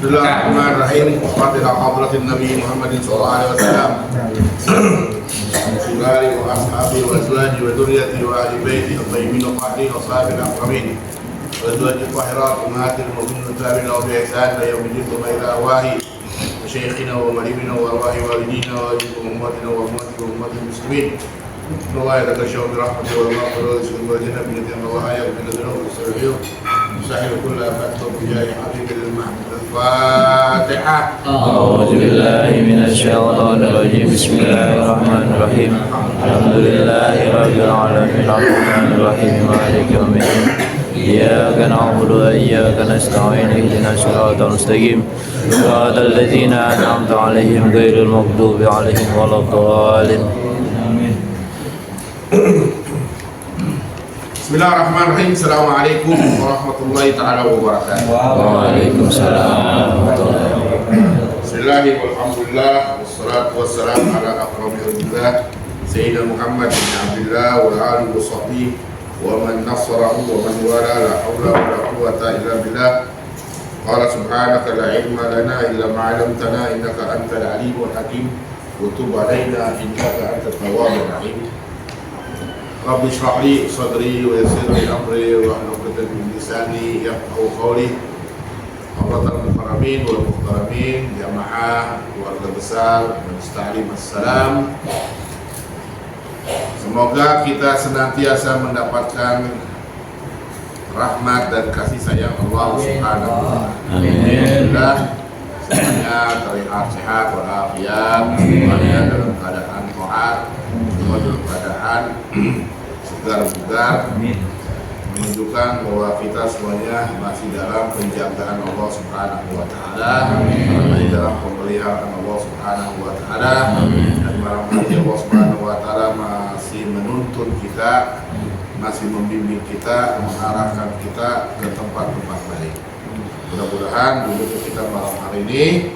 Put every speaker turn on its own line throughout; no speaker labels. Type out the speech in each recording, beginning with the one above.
Bismillahirrahmanirrahim. Fatihah hadratin Nabi Muhammadin sallallahu alaihi wasallam. Bismillahirrahmanirrahim. Wa ashabi wa azwaji wa dzurriyyati wa ahli baiti at-tayyimin at-tahirin wa sahbihi al-akramin. Wa azwaji al-tahirat ummahatil mu'minin tabi'in wa bi ihsan ila yaumil din ila arwahi masyayikhina wa malimina wa arwahi walidina wa ummatina wa ummatil muslimin. Allah ya takasyaw bi rahmatihi wa maghfiratihi wa jannati min Allah ya min dzunub as-sabiyyah. Sahih kullu fatwa bi jahi habibil mahmud al-Fatihah.
A'udzu billahi minasy syaithanir rajim. Bismillahirrahmanirrahim. Alhamdulillahi rabbil alamin. Arrahmanir rahim. Maliki yaumiddin. Iyyaka na'budu wa iyyaka nasta'in. Ihdinas siratal mustaqim. Siratal ladzina an'amta 'alaihim ghairil maghdubi 'alaihim waladdallin.
Bismillahirrahmanirrahim. Assalamualaikum warahmatullahi ta'ala wabarakatuh.
Waalaikumsalam warahmatullahi wabarakatuh.
Bismillahirrahmanirrahim. Alhamdulillah wassalatu wassalamu ala akrabi rasulillah Sayyidina Muhammad bin Abdullah wa alihi wa sahbihi wa man nasarahu wa man wala la hawla wa la quwwata illa billah. Qala subhanaka la ilma lana illa ma 'allamtana innaka antal alimul hakim wa tub 'alaina innaka antat tawwabur rahim. Rabbi shrah li sadri wa yassir li amri wa hlul 'uqdatam min lisani yafqahu qawli. Hadratal mukarramin wal muhtaramin, jamaah keluarga besar Majelis Ta'lim Assalam. Semoga kita senantiasa mendapatkan rahmat dan kasih sayang Allah Subhanahu wa taala.
Amin.
Semuanya terlihat sehat walafiat, semuanya dalam keadaan taat, semua dalam keadaan segar-bugar, menunjukkan bahwa kita semuanya masih dalam penjagaan Allah Subhanahu wa taala, masih dalam pemeliharaan Allah Subhanahu wa taala, dan barangkali Allah Subhanahu wa taala masih menuntun kita, masih membimbing kita, mengarahkan kita ke tempat-tempat baik. Mudah-mudahan duduk kita malam hari ini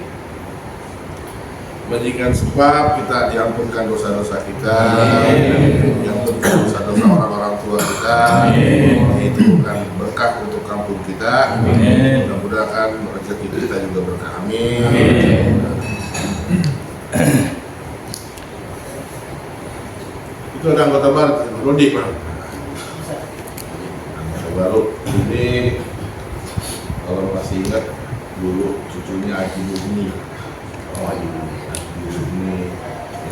menjadikan sebab kita diampunkan dosa-dosa kita, diampunkan dosa-dosa orang-orang tua kita, dihitungkan berkah untuk kampung kita. Mudah-mudahan rezeki kita juga berkah. Amin. Itu ada anggota baru, Rudi, Pak. Anggota baru ini, kalau masih ingat dulu cucunya Haji Bumi. Oh, Haji Bumi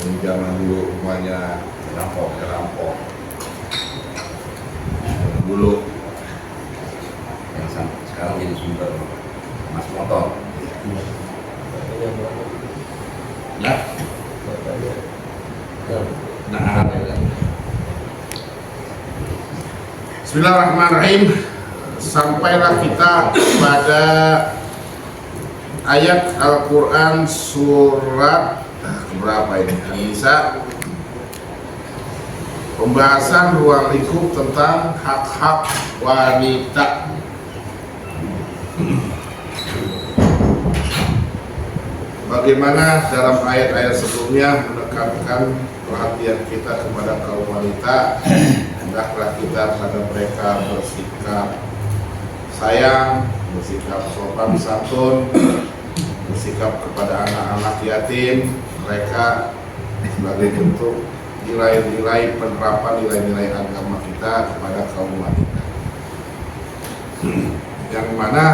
yang zaman dulu rumahnya rampok dulu, yang sekarang jadi sumber mas motor. Bismillahirrahmanirrahim. Sampailah kita pada ayat Al-Quran surat berapa ini? An-Nisa. Pembahasan ruang lingkup tentang hak-hak wanita. Bagaimana dalam ayat-ayat sebelumnya menekankan perhatian kita kepada kaum wanita, hendaklah kita pada mereka bersikap sayang, bersikap sopan santun, bersikap kepada anak-anak yatim mereka sebagai bentuk nilai-nilai penerapan nilai-nilai agama kita kepada kaum wanita. Yang mana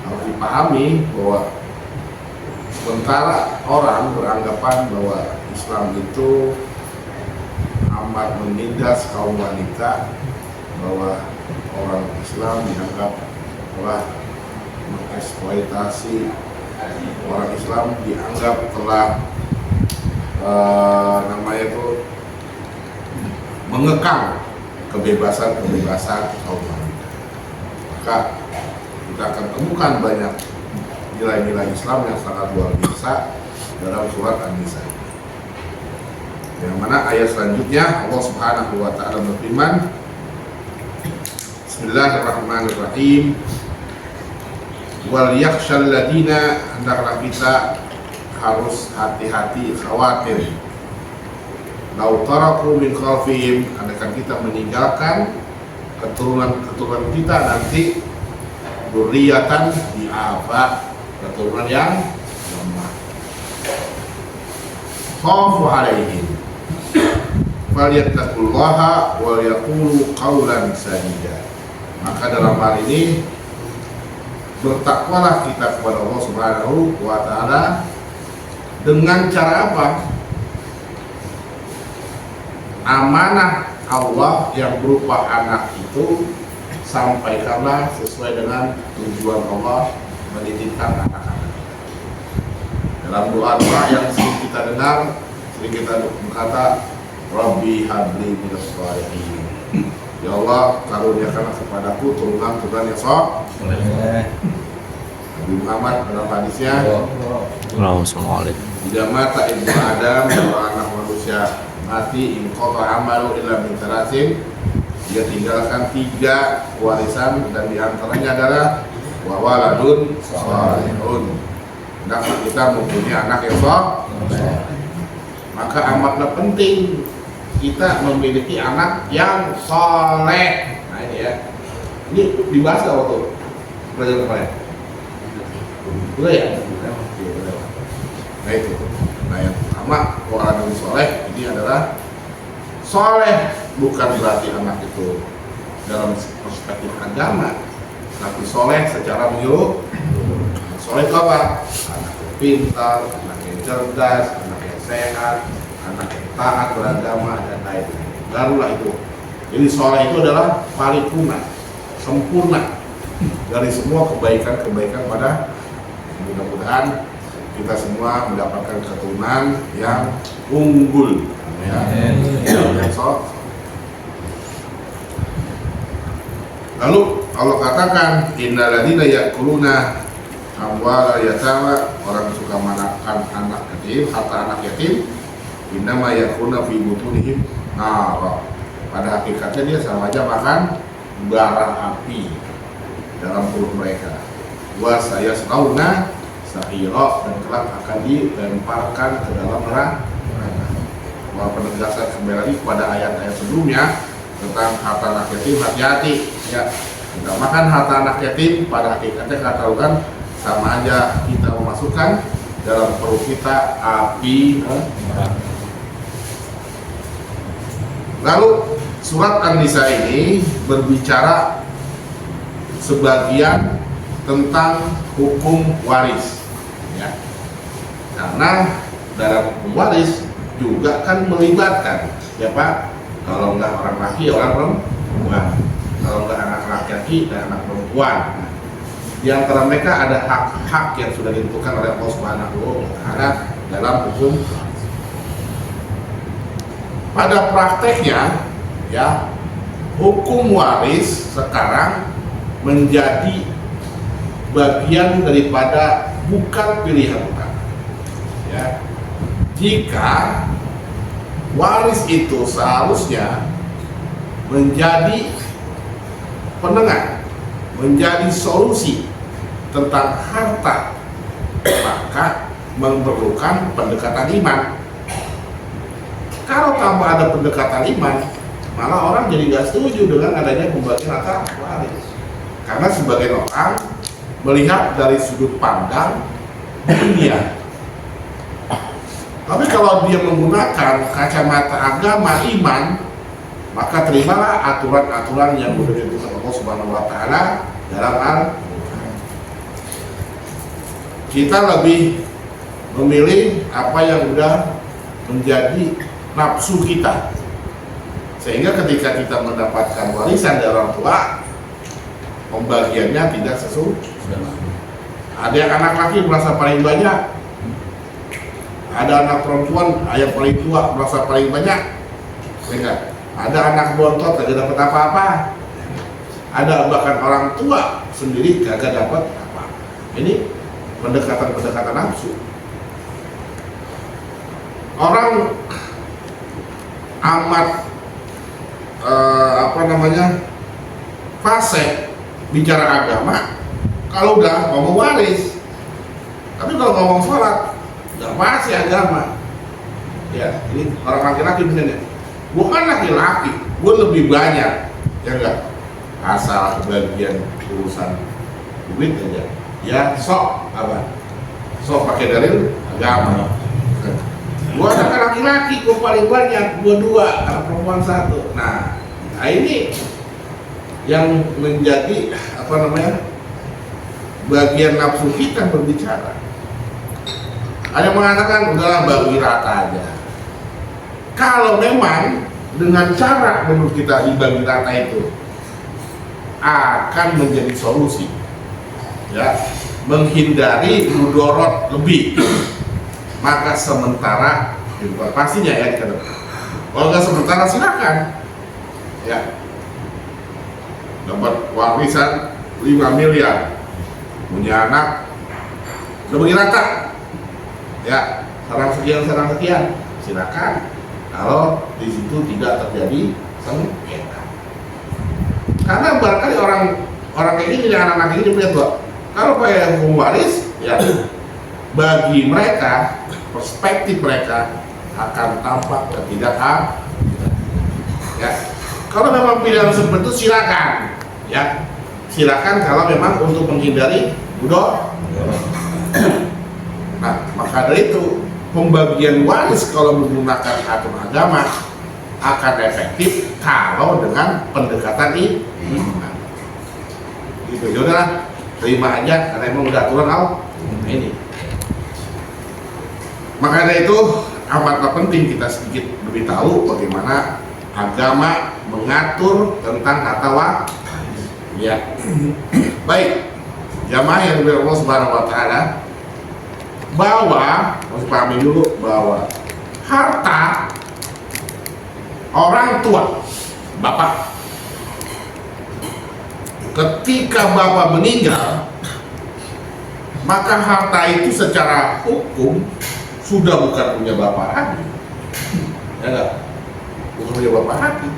harus dipahami bahwa sementara orang beranggapan bahwa Islam itu amat menindas kaum wanita, bahwa orang Islam dianggap telah mengeksploitasi, orang Islam dianggap telah mengekang kebebasan kaum wanita. Maka kita akan temukan banyak nilai-nilai Islam yang sangat luar biasa dalam surat An-Nisa. Yang mana ayat selanjutnya Allah Subhanahu wa taala berfirman, Bismillahirrahmanirrahim. Wal yakhshal ladina, hendaklah kita harus hati-hati, khawatir. Lau taraku min khalfihim, andaikan kita meninggalkan keturunan kita nanti dzurriyyatan diaba, keturunan yang lemah. Khafu alaihim falyattaqullaha wa yaqulu qawlan sadida. Maka dalam hal ini bertakwalah kita kepada Allah Subhanahu wa taala dengan cara apa? Amanah Allah yang berupa anak itu sampaikanlah sesuai dengan tujuan Allah menitipkan anak-anak. Dalam doa-doa yang sering kita dengar, sering kita berkata, Rabbi habli minas shalihin. Ya Allah, karuniakanlah kepadaku turunan-turunan yang saleh. Nabi Muhammad dalam hadisnya, jika mata ibnu Adam, kalau anak manusia mati, inqata amalu illa min thalathin, dia tinggalkan 3 warisan dan diantaranya adalah wa waladun salihun. Nah, kita mempunyai anak yang saleh, maka amatlah penting kita memiliki anak yang saleh. Nah ini ya, ini dibahas waktu pelajaran kemarin. Boleh ya? Nah itu. Nah yang pertama, waladun saleh ini adalah saleh bukan berarti anak itu dalam perspektif agama, tapi soleh secara menyeluruh. Soleh itu apa? Anak yang pintar, anak yang cerdas, anak yang sehat, anak yang taat beragama dan lain-lain. Barulah itu. Jadi soleh itu adalah paripurna, sempurna dari semua kebaikan-kebaikan pada. Mudah-mudahan kita semua mendapatkan keturunan yang unggul. Ya. Lalu Allah katakan, innal ladzina ya'kuluna amwalal yatama, orang suka makan anak yatim, harta anak yatim, innama ya'kuluna fi butunihim nar. Pada hakikatnya dia sama aja makan bara api dalam perut mereka. Wa sayaslawna sa'ira, dan kelak akan dilemparkan ke dalam neraka. Penegasan kembali lagi pada ayat-ayat sebelumnya tentang harta anak yatim, hati-hati ya. Kita makan harta anak yatim, pada hakikatnya katakan sama aja kita memasukkan dalam perut kita api neraka. Lalu surat An-Nisa ini berbicara sebagian tentang hukum waris ya. Karena dalam hukum waris juga kan melibatkan siapa? Kalau enggak orang laki, orang perempuan. Kalau enggak anak laki-laki dan anak perempuan. Nah, di antara mereka ada hak-hak yang sudah ditentukan oleh Allah Subhanahu wa taala dalam hukum. Pada prakteknya ya, hukum waris sekarang menjadi bagian daripada bukan pilihan utama. Ya. Jika waris itu seharusnya menjadi penengah, menjadi solusi tentang harta, maka memerlukan pendekatan iman. Kalau tanpa ada pendekatan iman, malah orang jadi gak setuju dengan adanya pembagian harta waris. Karena sebagian orang melihat dari sudut pandang dunia. Tapi kalau dia menggunakan kacamata agama iman, maka terimalah aturan-aturan yang sudah ditentukan Allah Subhanahu wa taala dalam Al-Qur'an. Kita lebih memilih apa yang sudah menjadi nafsu kita. Sehingga ketika kita mendapatkan warisan dari orang tua, pembagiannya tidak sesuai. Ada yang anak laki merasa paling banyak, ada anak perempuan yang paling tua merasa paling banyak, enggak? Ada anak bontot gak dapat apa-apa, ada bahkan orang tua sendiri gak dapat apa. Ini pendekatan nafsu. Orang amat fasih bicara agama kalau udah ngomong waris, tapi kalau ngomong sholat nggak pasti agama. Ya, ini orang laki-laki misalnya, gue kan laki-laki, gue lebih banyak, ya enggak? Asal bagian urusan duit aja, ya sok apa? Sok pakai dalil agama. Gua anak laki-laki, gua paling banyak, gua 2, anak perempuan 1. Nah ini yang menjadi apa namanya bagian nafsu kita berbicara. Ada yang mengatakan udahlah bagi rata aja. Kalau memang dengan cara menurut kita dibagi rata itu akan menjadi solusi, ya, menghindari mudorot lebih, maka sementara pastinya ya kita. Kalau nggak sementara silakan, ya, dapat warisan 5 miliar, punya anak, udah bagi rata, ya, sarang sekian, silakan. Kalau di situ tidak terjadi sengketa, karena barangkali orang kayak gini, anak-anak ini melihat bahwa kalau pakai hukum waris, ya, bagi mereka perspektif mereka akan tampak ketidakadilan. Ya, kalau memang pilihan seperti itu silakan, ya, silakan kalau memang untuk menghindari mudorot. Nah, maka dari itu pembagian waris kalau menggunakan aturan agama akan efektif kalau dengan pendekatan ini. Gitu, yaudah, terima aja karena emang udah aturan ini. Maka dari itu amatlah penting kita sedikit lebih tahu bagaimana agama mengatur tentang harta waris. Ya, baik, jamaah yang dimuliakan Allah Subhanahu Wa Taala, bahwa harus pahami dulu bahwa harta orang tua, bapak, ketika bapak meninggal, maka harta itu secara hukum sudah bukan punya bapak lagi, ya enggak? Bukan punya bapak lagi,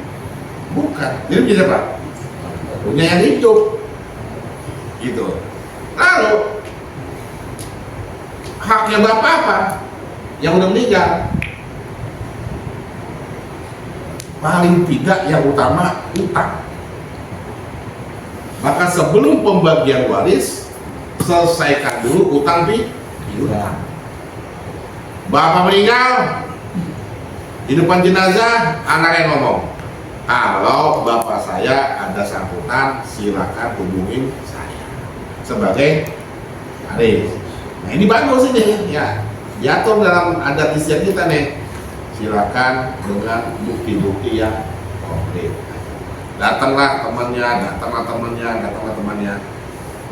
bukan. Jadi punya siapa? Punya yang hidup, gitu. Lalu haknya bapak apa? Yang udah meninggal. Paling tidak yang utama utang. Maka sebelum pembagian waris, selesaikan dulu utang piutang. Bapak meninggal, di depan jenazah anak yang ngomong, kalau bapak saya ada sangkutan, silakan hubungin saya sebagai waris. Nah ini bagus ini, ya, diatur dalam adat istiadat kita nih. Silakan dengan bukti-bukti yang konkret. Datanglah temannya.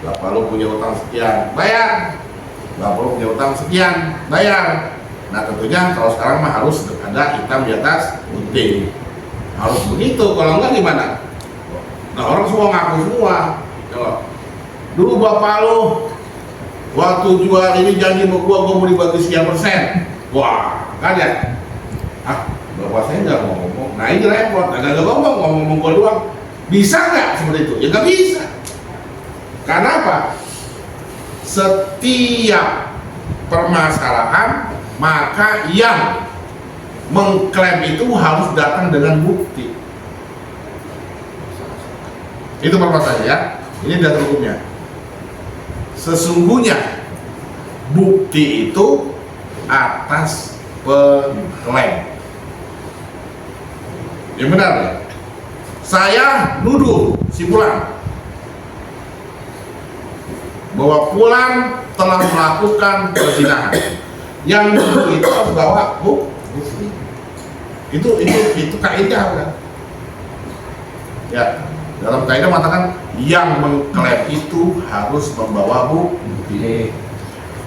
Bapak lu punya utang sekian, bayar. Bapak lu punya utang sekian, bayar. Nah tentunya kalau sekarang mah harus ada hitam di atas putih. Harus begitu, kalau enggak gimana? Nah orang semua ngaku semua. Dulu bapak lu waktu jual ini janji sama gua mau dibagi sekian persen. Wah, kan ya? Bapak saya nggak mau ngomong. Nah ini repot, agak ngomong gua doang. Bisa nggak seperti itu? Ya nggak bisa. Karena apa? Setiap permasalahan maka yang mengklaim itu harus datang dengan bukti. Itu permasalahannya ya. Ini dasar hukumnya. Sesungguhnya bukti itu atas pengklaim. Yang benar ya? Saya nuduh si Fulan bahwa Fulan telah melakukan perzinahan. Yang nuduh itu harus bawa bukti. Itu kaidah kan? Ya, dalam kaidah mengatakan yang mengklaim itu harus membawa bukti.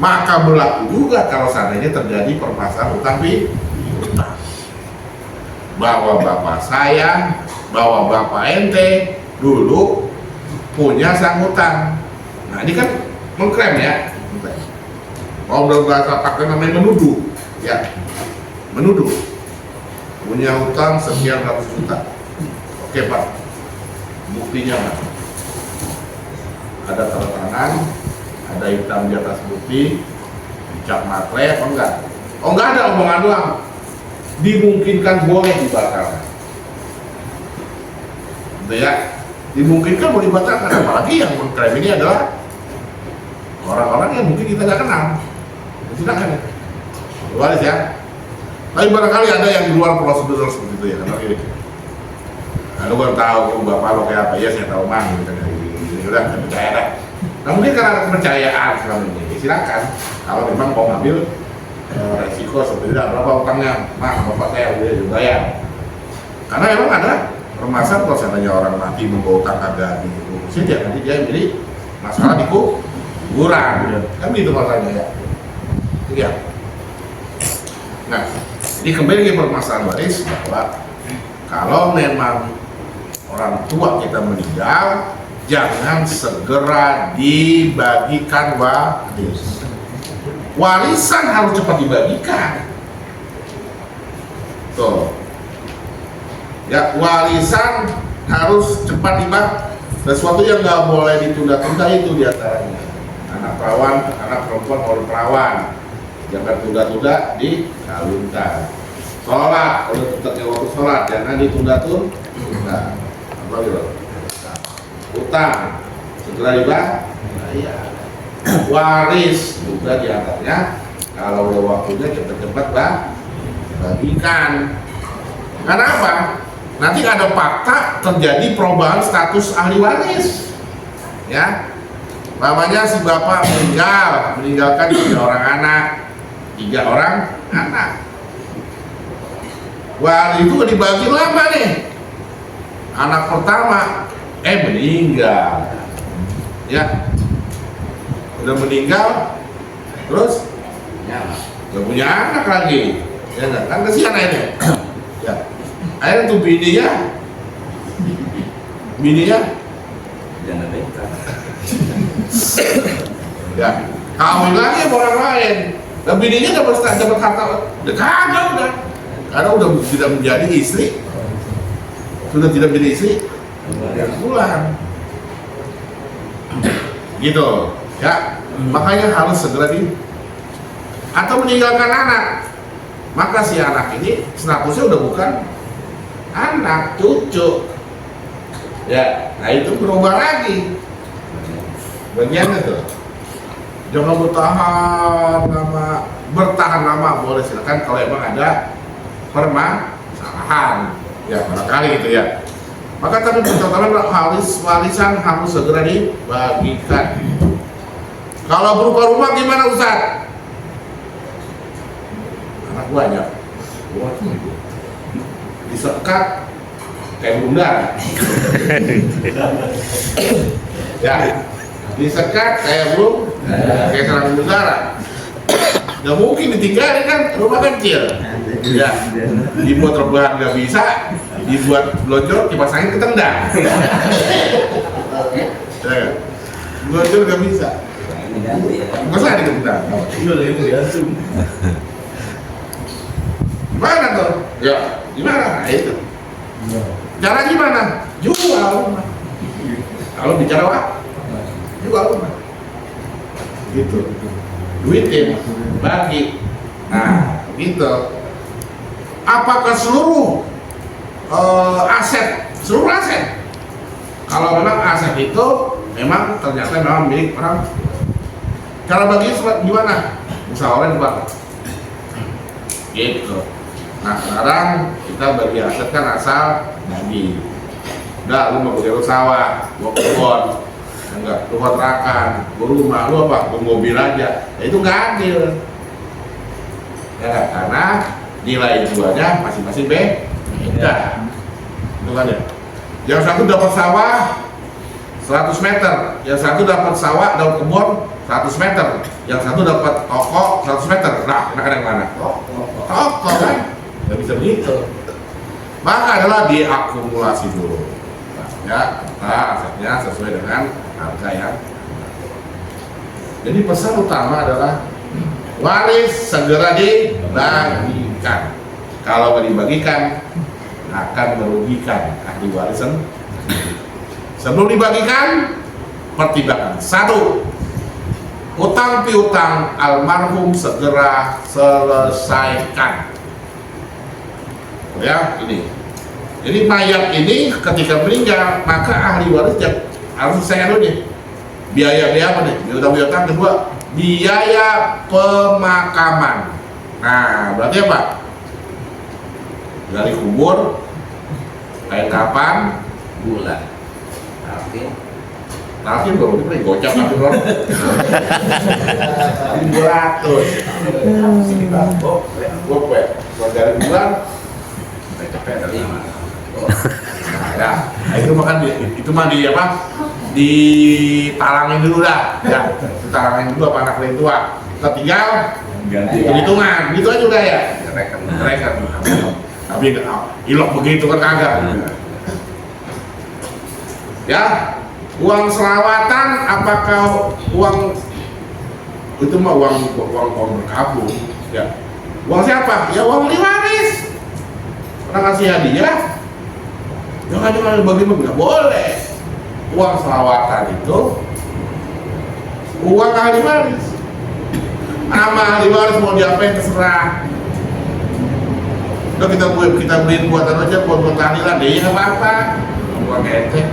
Maka berlaku juga kalau seandainya terjadi permasalahan utang piutang. Bahwa bapak saya, bahwa bapak ente dulu punya sangkutan. Nah ini kan mengklaim ya. Kalau dalam bahasa pakai namanya menuduh, ya, menuduh punya hutang sekian ratus juta. Oke pak, buktinya pak, ada tanda tangan, ada hitam di atas bukti, dicap matre apa enggak? Oh enggak ada, omongan doang. Dimungkinkan boleh dibatalkan, gitu ya, dimungkinkan boleh dibatalkan. Apalagi yang mengklaim ini adalah orang-orang yang mungkin kita nggak kenal. Silakan ya, waris ya. Tapi barangkali ada yang di luar prosedur seperti itu ya, karena ini. Nah, lu baru tahu bapak lo kayak apa ya, saya tahu mang gitu kan. Udah percaya dah. Nah mungkin karena kepercayaan selama ini, silakan. Kalau memang mau ngambil resiko seperti itu, berapa utangnya, mak bapak saya udah juga ya. Karena memang ada permasalahan kalau seandainya orang mati membawa utang kagak diurusin ya nanti dia jadi masalah di kuburan, kan gitu masalahnya ya. Iya. Nah, jadi kembali ke permasalahan waris bahwa kalau memang orang tua kita meninggal, jangan segera dibagikan waris. Warisan harus cepat dibagikan. Tuh. Ya, warisan harus cepat dibagikan. Sesuatu yang nggak boleh ditunda-tunda itu diantaranya. Anak perawan, anak perempuan orang perawan. Jangan tunda-tunda dikawinkan. Sholat, kalau tetapnya waktu sholat, jangan ditunda-tunda. Apa gitu? Utang, segera dibayar. Waris juga diantaranya. Kalau udah waktunya cepat-cepat bagikan. Karena apa? Nanti ada fakta terjadi perubahan status ahli waris. Ya, namanya si bapak meninggalkan 3 orang anak. Wah, itu dibagi lama nih. Anak pertama meninggal. Ya. Udah meninggal terus gak punya anak lagi. Ya enggak? Kan kasihan akhirnya. Ya. Akhirnya tuh bininya
jangan bengkak.
Ya, kawin lagi sama orang lain. Dan bininya dapat harta, kagak udah. Karena udah tidak menjadi istri, sudah tidak menjadi istri, pulang. Gitu, ya. Makanya harus segera atau meninggalkan anak. Maka si anak ini statusnya udah bukan anak, cucu. Ya, nah itu berubah lagi. Bagiannya tuh. Jangan bertahan lama boleh, silakan kalau emang ada permasalahan. Ya, barangkali gitu ya. Maka tapi pertama warisan harus segera dibagikan. Kalau berupa rumah gimana Ustaz? Anak banyak. Disekat kayak bundar. Ya, disekat kayak kayak serang udara. Gak mungkin ditinggalin kan, rumah kecil. Ya, dibuat rebahan gak bisa, dibuat blonjol dipasangin ke tendang. Ya, blonjol gak bisa. Masa ada tendang? Iya, itu gantung. Gimana tuh? Ya, gimana? Nah, itu. Cara gimana? Jual rumah. Kalau bicara apa? Jual rumah. Gitu. Duitin, bagi. Nah, gitu. Apakah seluruh aset? Seluruh aset? Kalau memang aset itu memang ternyata memang milik orang. Cara bagi gimana? Musyawarah Pak. Gitu. Nah sekarang kita bagi aset kan asal bagi. Udah, lu mau bagi sawah, gua kebun, enggak, lu kontrakan, gua rumah, lu apa? Gua mobil aja. Ya, itu nggak adil. Ya, karena nilai jualnya masing-masing beda. Itu kan ya. Yang satu dapat sawah 100 meter, yang satu dapat sawah dapat kebun 100 meter, yang satu dapat toko 100 meter. Nah, enakan yang mana? Toko kan? Nggak bisa begitu. Maka adalah diakumulasi dulu. Ya, asetnya sesuai dengan harga yang. Jadi pesan utama adalah waris segera dibagikan. Kalau nggak dibagikan akan merugikan ahli warisan. Sebelum dibagikan, pertimbangkan. 1. Utang piutang almarhum segera selesaikan. Ya, ini. Jadi mayat ini ketika meninggal, maka ahli waris harus selesai dulu nih. Biaya apa nih? Biaya kedua, biaya pemakaman. Nah, berarti apa? Dari kubur, kain kapan,
bulan. Tapi
nanti baru diberi gocap nanti bro. 200. Gope. Kalau dari bulan,
cepet dari mana?
nah, itu mah di apa? Ditalangin dulu dah. Ya, ditalangin dulu apa anak paling tua. Tinggal
Ganti
hitungan, gitu aja udah ya.
rekan.
Tapi ilok begitu kan kagak. Ya, uang selawatan apakah uang itu mah uang berkabung ya. Uang siapa? Ya uang ahli waris. Orang kasih hadiah. Jangan bagi-bagi, nggak boleh. Uang selawatan itu uang ahli waris. Nama ahli waris mau diapain terserah. Udah kita beliin buatan aja buat tahlilan deh, nggak apa-apa. Uang ente.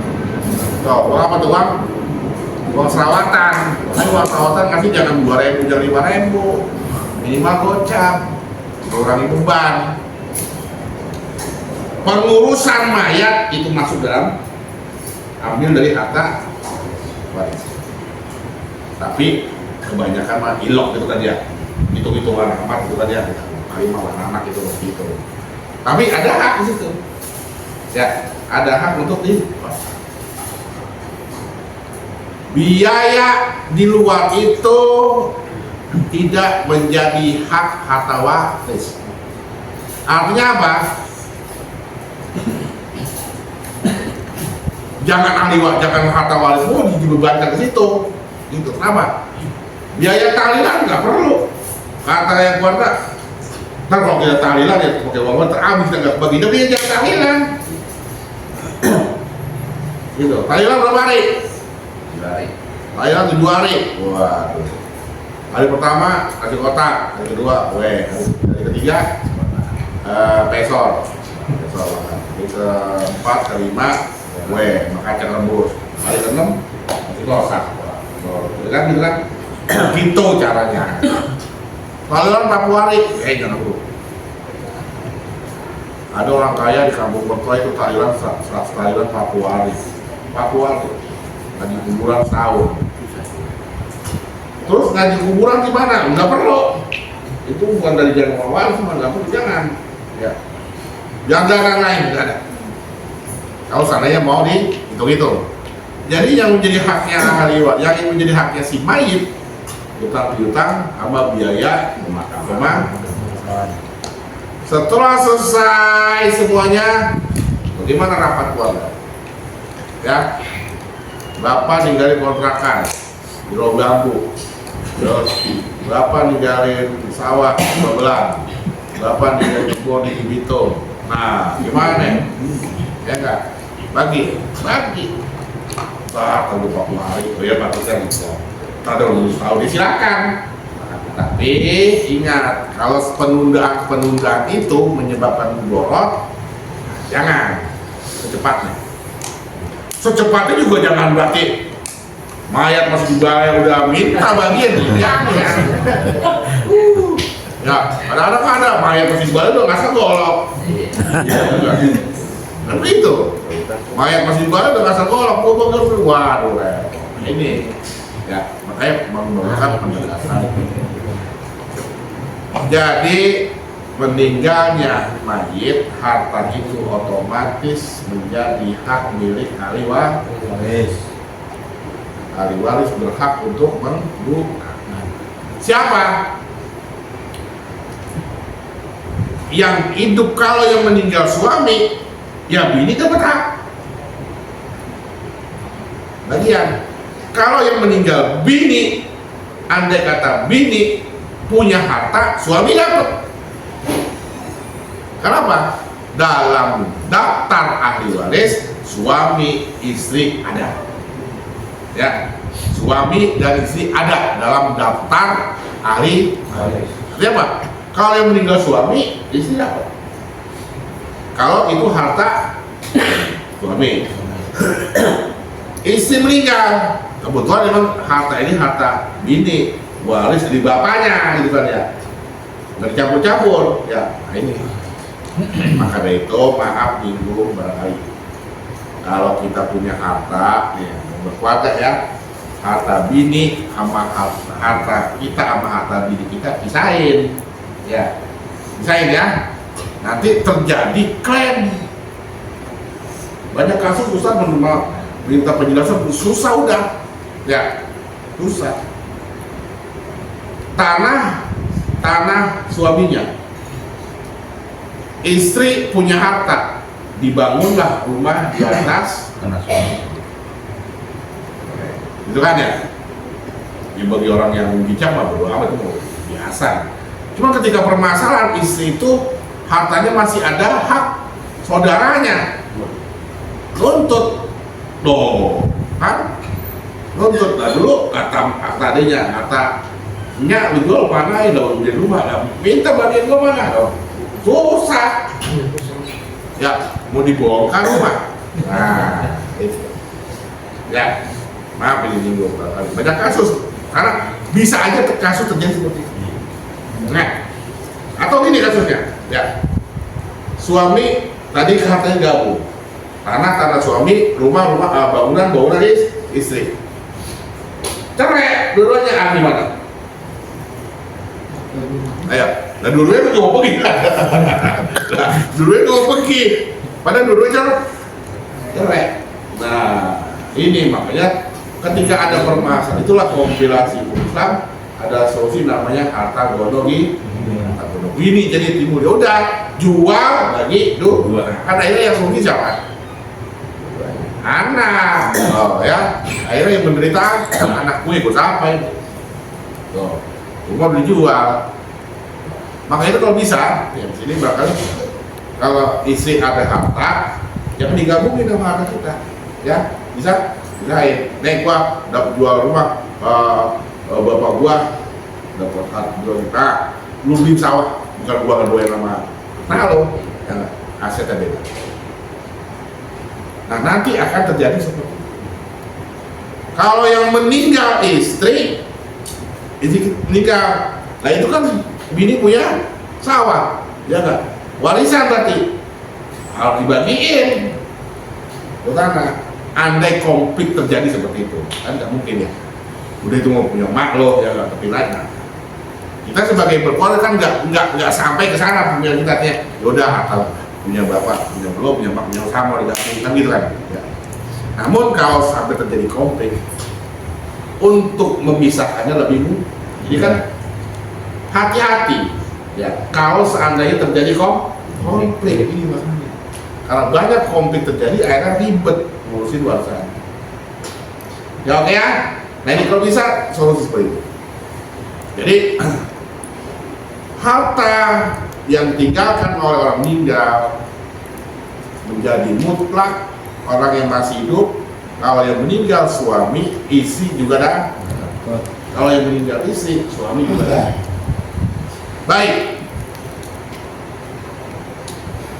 Tuh, uang apa tuh uang? Uang selawatan. Makanya uang selawatan kasih jangan 2.000, jangan 5.000. Minimal gocap. Kurangi beban. Pengurusan mayat itu masuk dalam ambil dari harta waris. Tapi kebanyakan mah ilok gitu kan ya. Hitung-hitungan amat gitu kan ya. Kali malah anak itu begitu. Tapi ada hak di situ. Ya, ada hak untuk di biaya di luar itu tidak menjadi hak harta waris. Artinya apa? Jangan harta waris dibebankan ke situ. Gitu. Kenapa? Biaya tahlilan nggak perlu. Kata yang keluarga, ntar kalau kita tahlilan ya pakai uang terhabis kita nggak bagi. Tapi jangan tahlilan. Gitu. Tahlilan berapa hari?
2 hari.
Tahlilan 7 hari. Waduh. Hari pertama kasih kotak, hari kedua hari ketiga pesor. Hari keempat, kelima makan kacang rebus. Hari keenam kasih kotak. Gitu kan? Gitu caranya. Tahlilan 40 hari, jangan dulu. Ada orang kaya di kampung mertua itu tahlilan 40 hari. 40 hari. Ngaji kuburan setahun. Terus ngaji kuburan di mana? Nggak perlu. Itu bukan dari jalan awal, cuma nggak perlu, jangan. Ya. Jangan lain nggak ada. Kalau seandainya mau dihitung-hitung. Jadi yang menjadi haknya ahli waris, yang menjadi haknya si mayit, utang piutang sama biaya pemakaman. Setelah selesai semuanya, bagaimana rapat keluarga? Ya, bapak ninggalin kontrakan di Rawa Bambu, terus bapak ninggalin sawah Babelan, bapak ninggalin kebun di Bito. Nah, gimana? Ya enggak? Bagi. Kalau 40 hari, ya 4% gitu. Ada lulus tahun silakan. Tapi ingat, kalau penundaan itu menyebabkan mudarat, jangan secepatnya juga jangan berarti mayat masih dibayar udah minta bagian, jangan. Ya, kadang-kadang ada mayat masih dibayar udah nggak segolok. Kan itu mayat masih dibayar udah nggak segolok, waduh, ini. Ya, makanya menggunakan penjelasan. Jadi meninggalnya mayit, harta itu otomatis menjadi hak milik ahli waris. Ahli waris berhak untuk menggunakan. Siapa? Yang hidup. Kalau yang meninggal suami, ya bini dapat hak. Bagian. Kalau yang meninggal bini, andai kata bini punya harta, suami dapat. Kenapa? Dalam daftar ahli waris, suami istri ada. Ya, suami dan istri ada dalam daftar ahli waris. Artinya apa? Kalau yang meninggal suami, istri dapat. Kalau itu harta suami. Istri meninggal, kebetulan memang harta ini harta bini, waris dari bapaknya gitu kan ya, nggak dicampur-campur ya. Nah ini maka dari itu maaf minggu barangkali kalau kita punya harta ya, berkeluarga ya, harta bini sama harta kita sama harta bini kita pisahin ya, pisahin ya, nanti terjadi klaim. Banyak kasus susah menerima minta penjelasan, susah udah ya, susah. Tanah suaminya, istri punya harta, dibangunlah rumah di atas
Tanah suami.
itu kan ya. Ya bagi orang yang bijak mah bodo amat, itu biasa. Cuma ketika permasalahan istri itu hartanya masih ada hak saudaranya, nuntut kan, nuntut. Nah dulu kata adanya, katanya lu jual mana ya dong, di rumah lah, minta bagian gua mana dong, susah ya, mau dibongkar rumah. Nah itu ya, maaf ini nyinggung banyak kasus, karena bisa aja kasus terjadi seperti itu. Nah, atau ini kasusnya ya, suami tadi hartanya gabung, tanah suami, rumah bangunan istri, cerai dua-duanya, gimana? Ayo, nah dua-duanya tuh mau pergi. Nah, dua-duanya tuh mau pergi, padahal dua-duanya cerai. Nah, ini makanya ketika ada permasalahan, itulah kompilasi Islam, ada solusi namanya harta gonogi. Ini jadi timbul, ya udah jual bagi dua. Karena ini yang rugi siapa? Anak. Oh ya, akhirnya yang menderita anak gue ikut apa ini? Tuh, rumah dijual. Makanya kalau bisa, ya di sini bakal kalau istri ada harta, yang digabungin sama harta kita, ya bisa. Nih gua dapat jual rumah, bapak gua dapat harta jual kita, lu beli sawah, bukan gua ngedoain sama lo, ya asetnya beda. Nah nanti akan terjadi seperti itu. Kalau yang meninggal istri meninggal, nah itu kan bini punya sawah, ya nggak? Warisan berarti harus dibagiin ke tanah. Andai konflik terjadi seperti itu, kan nggak mungkin ya. Udah itu mau punya mak lo, ya nggak, tapi lain. Kita sebagai berkeluarga kan nggak sampai ke sana pemilihan kita ya. Yaudah atau punya bapak, punya lo, punya mak, punya sama, kan gitu kan. Ya. Namun kalau sampai terjadi konflik, untuk memisahkannya lebih mudah. Jadi kan hati-hati ya. Kalau seandainya terjadi konflik ini maksudnya. Kalau banyak konflik terjadi, akhirnya ribet ngurusin warisan. Ya oke ya. Nah ini kalau bisa solusi seperti itu. Jadi harta yang ditinggalkan oleh orang meninggal menjadi mutlak orang yang masih hidup. Kalau yang meninggal suami, istri juga dah. Kalau yang meninggal istri, suami juga dah. Baik.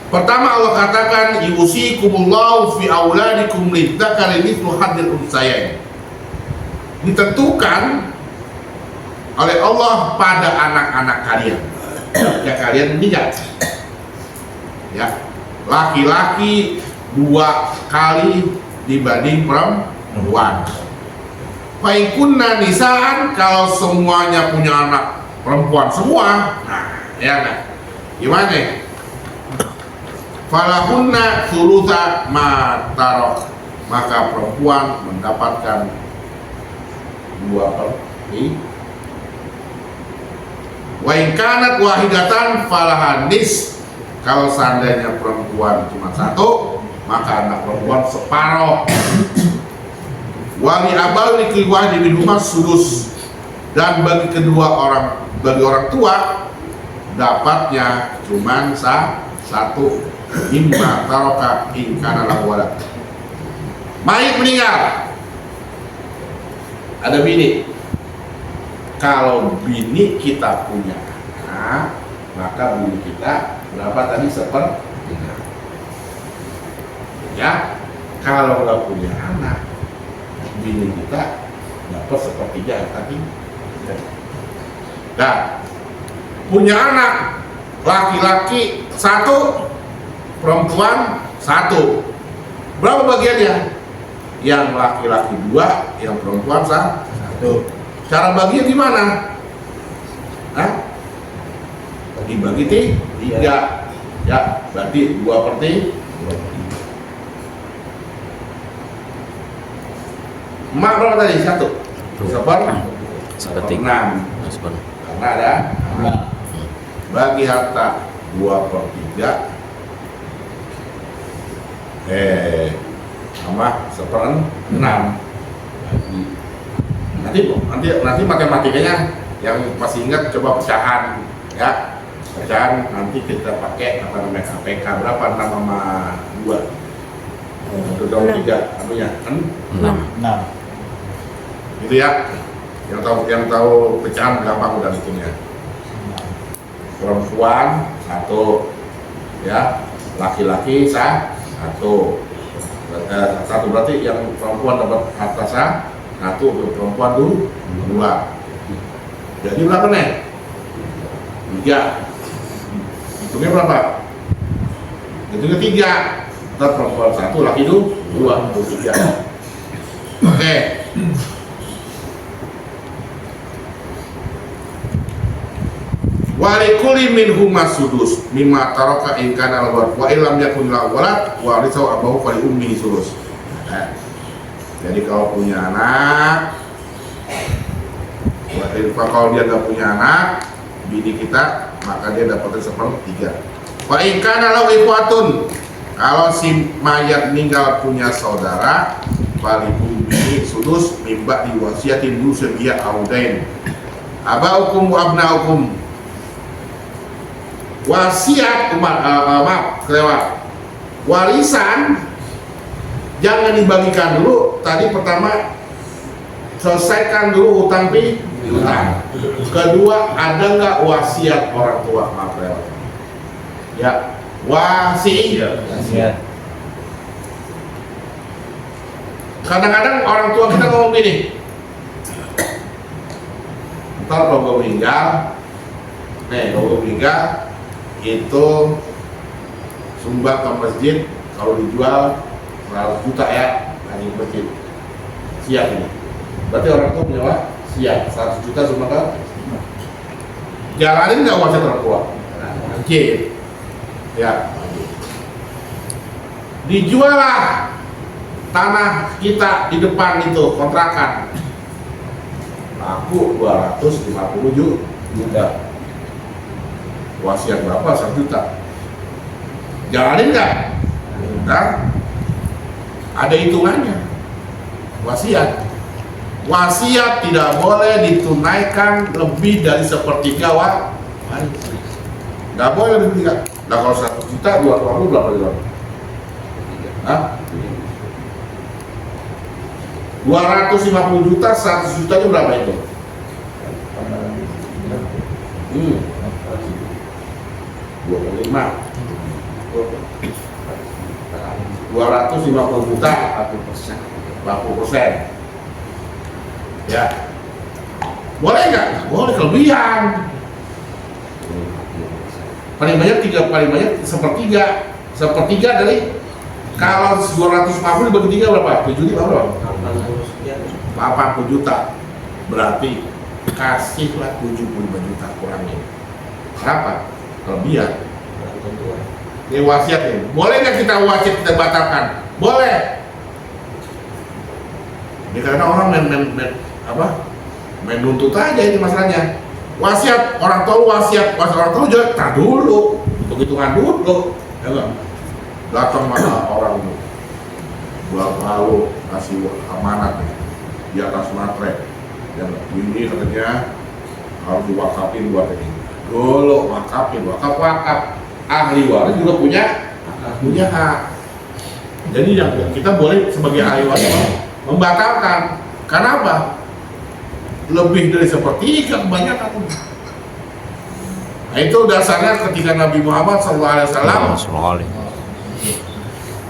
Pertama Allah katakan yusikumullahu fi auladikum lidzakari mithlu hadzil unthayain. Ditentukan oleh Allah pada anak-anak kalian yang kalian meninggal. Ya, laki-laki 2 kali dibanding perempuan. Faikunna nisaan, kalau semuanya punya anak perempuan semua, nah ya kan? Gimana? Falahunna thulutsa ma tarok, maka perempuan mendapatkan 2/3. Wa in kanat wahidatan falahan nis, kalau seandainya perempuan cuma 1, maka anak perempuan separoh. Wali abal likiwah di rumah sudus, dan bagi orang tua dapatnya cuma 1. Imma taroka in kana lahu walad. Mayit meninggal, ada bini. Kalau bini kita punya anak, maka bini kita berapa tadi? 1/3. Ya, kalau nggak punya anak, bini kita dapat sepertiga tadi. Nah, punya anak laki-laki 1, perempuan 1. Berapa bagiannya? Yang laki-laki 2, yang perempuan 1. Cara baginya gimana? Hah? Dibagi 3. Ya, berarti 2/3. Emak berapa tadi? 1.
Seperti
6. Karena ada bagi harta 2/3 sama 1/6. Nanti matematikanya yang masih ingat coba pecahan ya. Pecahan nanti kita pakai apa namanya APK berapa 6 sama 2. 3 anunya
6.
Gitu ya. Yang tahu pecahan gampang udah hitungnya. Perempuan 1 ya, laki-laki 1. 1 berarti yang perempuan dapat harta 1, perempuan 2. Jadi berapa nih? 3. Hitungnya berapa? Hitungnya 3. Ntar perempuan 1, laki 2, 3. Oke. Walikuli minhuma sudus mimma taraka in kana al-walad wa illam yakun lahu walad warithahu abahu fa li ummihi sudus. Jadi kalau punya anak, kalau dia nggak punya anak, bini kita, maka dia dapatnya 1/3. Wa in kana lahu ikhwatun, kalau si mayat meninggal punya saudara, fa li ummihi sudus mimba diwasiatin dusia audain. Abaukum wa abnaukum. Wasiat kelewat. Warisan jangan dibagikan dulu. Tadi pertama selesaikan dulu utang piutang. Kedua, ada nggak wasiat orang tua? Maaf kelewat. Ya, wasiat. Kadang-kadang orang tua kita ngomong gini, ntar kalau gue meninggal, itu sumbang ke masjid, kalau dijual 100 juta ya, lagi masjid. Siap ini. Berarti orang tua punya siap 100 juta sumbang ke. Jalanin nggak wasiat orang tua? Wajib. Ya. Dijual lah tanah kita di depan itu kontrakan. Laku 250 juta. Wasiat berapa? 1 juta. Jalanin nggak? Nah, ada hitungannya. Wasiat tidak boleh ditunaikan lebih dari 1/3 nggak boleh lebih 3. Nah kalau 1 juta 250 berapa juta? Hah? 250 juta, 100 jutanya berapa itu? 25. 250 juta 40%. Ya. Boleh nggak? Boleh, kelebihan. Paling banyak 1/3 dari, kalau 250 dibagi 3 berapa? 7 juta berapa? 80 juta. Berarti kasihlah 75 juta kurangnya. Kenapa? Kelebihan. Ini wasiat ini. Boleh nggak kita wasiat kita batalkan? Boleh. Ini karena orang main nuntut aja ini masalahnya. Wasiat orang tua, wasiat orang tua juga tak dulu, hitung-hitungan dulu. Ya enggak? Datang mana orang itu, lalu ngasih amanat nih di atas matre. Yang ini katanya harus diwakafin buat ini. Dulu wakafin, wakaf. Ahli waris juga punya hak. Jadi yang kita boleh sebagai ahli waris membatalkan. Karena apa? Lebih dari 1/3 kebanyakan. Nah, itu dasarnya ketika Nabi Muhammad SAW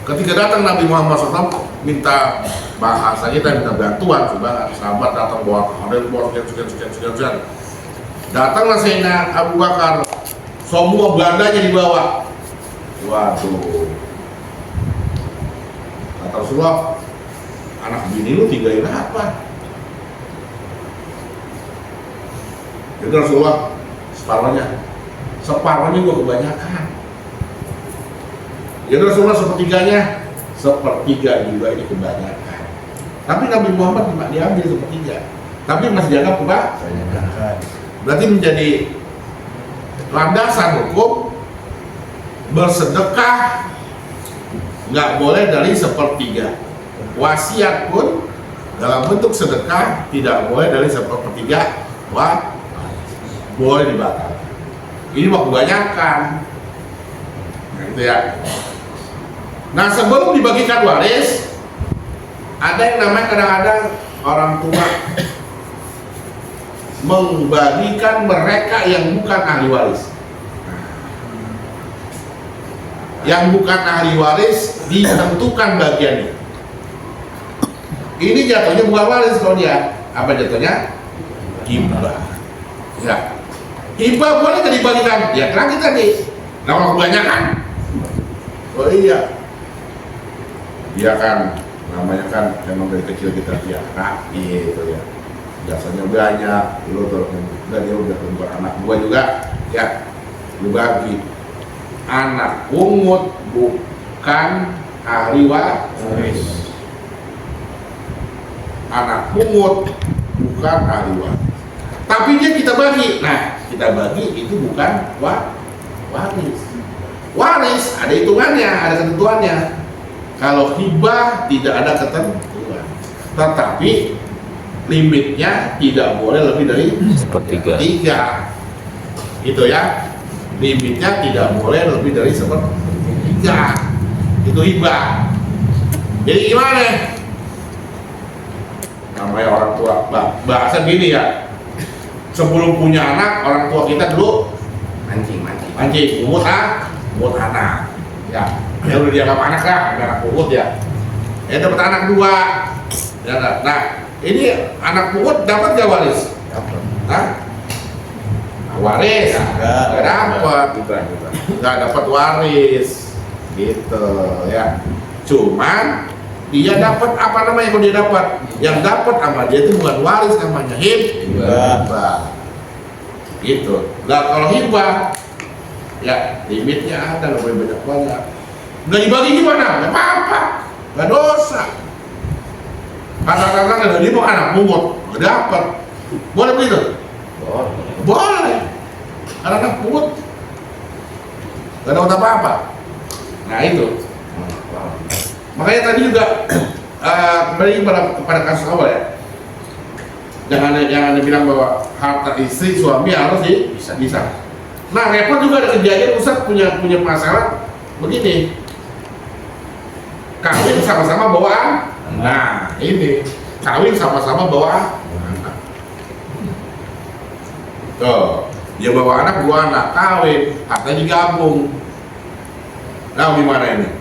Ketika datang Nabi Muhammad SAW minta bahasa kita, minta bantuan, coba sahabat datang bawa ada bawa sekian. Datanglah Sayyidina Abu Bakar, semua belandanya dibawa. Waduh, kata Rasulullah, anak bini lu tinggalin apa? Jadi Rasulullah, separuhnya gua kebanyakan. Jadi Rasulullah sepertiga juga ini kebanyakan. Tapi Nabi Muhammad tidak diambil sepertiga, tapi masih dianggap kebanyakan. Berarti menjadi landasan hukum bersedekah nggak boleh dari sepertiga. Wasiat pun dalam bentuk sedekah tidak boleh dari sepertiga. Wah, boleh dibatalkan. Ini mau kebanyakan. Nah, itu ya. Nah, sebelum dibagikan waris, ada yang namanya kadang-kadang orang tua membagikan mereka yang bukan ahli waris. Yang bukan ahli waris ditentukan bagiannya. Ini jatuhnya bukan waris kalau dia. Apa jatuhnya? Hibah. Ya. Hibah boleh nggak dibagikan? Ya kan kita nih. Nah, kalau kebanyakan, oh iya, dia kan namanya kan memang dari kecil kita piara gitu ya. Biasanya banyak, lu tuh udah dia udah buat anak gua juga, ya, lu bagi. Anak pungut bukan ahli waris. Anak pungut bukan ahli waris. Tapi dia kita bagi. Nah, kita bagi itu bukan waris. Waris ada hitungannya, ada ketentuannya. Kalau hibah tidak ada ketentuan. Tetapi limitnya tidak boleh lebih dari sepertiga. Itu ya. Limitnya tidak boleh lebih dari sepertiga. Itu hibah. Jadi gimana? Namanya orang tua. Bahasa gini ya. Sebelum punya anak, orang tua kita dulu mancing, pungut anak. Ya udah dianggap anak lah, anak pungut ya. Ya dapat anak 2. Ya, nah, ini anak pungut dapat gak waris? Dapat. Waris nggak dapat waris gitu ya. Cuman dia dapat apa namanya kalau dia dapat? Yang dapat sama dia itu bukan waris, namanya hibah. Gitu. Nah kalau hibah ya limitnya ada, nggak boleh banyak. Nggak dibagi gimana? Nggak apa-apa, nggak dosa. Kata-kata nggak dia mau anak pungut nggak dapat, boleh begitu? Boleh. Karena anak pungut nggak dapat apa-apa. Nah itu. Makanya tadi juga kembali kepada kasus awal ya. Jangan dibilang bahwa harta istri suami harus bisa. Nah repot juga ada kejadian Ustaz punya masalah begini. Kawin sama-sama bawa. Nah ini kawin sama-sama bawa. Tuh, dia bawa anak, gua anak, kawin, hartanya digabung. Nah, gimana ini?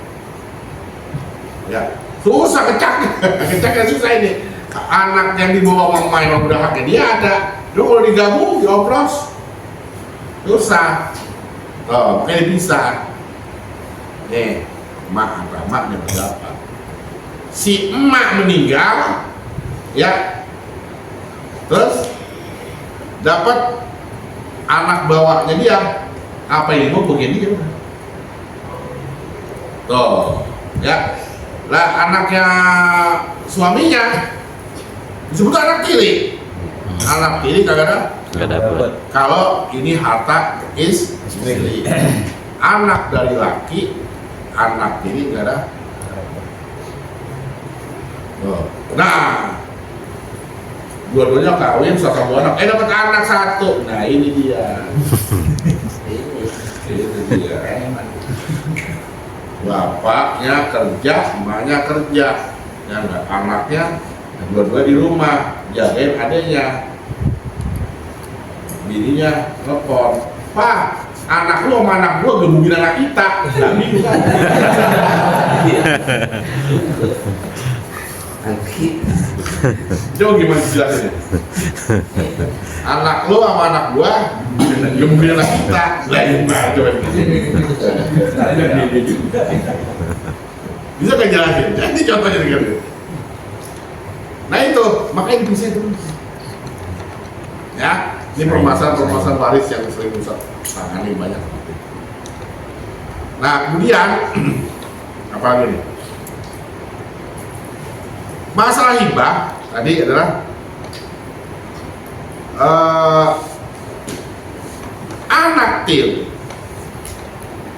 Ya, susah kecaknya susah ini. Anak yang dibawa mama yang udah haknya dia ada, lu kalau digabung, dioplos, susah. Tuh, makanya bisa. Nih, emaknya berapa? Si emak meninggal, ya, terus dapat anak bawanya dia, apa ini mau begini dia? Tuh, ya, lah anaknya suaminya disebut anak tiri. Anak tiri kagak dapat. Kalau ini harta istri, anak dari laki, anak tiri nggak ada. Nah, dua-duanya kawin sama anak, dapat anak 1. Nah ini dia. Itu dia. Bapaknya kerja, emaknya kerja, ya enggak, anaknya dua-dua di rumah jagain adiknya. Bininya telepon, Pak, anak lu sama anak gua gebugin anak kita, nggak bingung kan? Coba gimana jelasin? Anak lu sama anak gua gebugin anak kita, lah gimana coba? Bisa nggak jelasin? Ini contohnya gitu. Nah itu, makanya bisa itu. Ya, ini permasalahan waris yang sering Ustaz tangani banyak. Nah kemudian apa lagi nih? Masalah hibah tadi adalah anak til,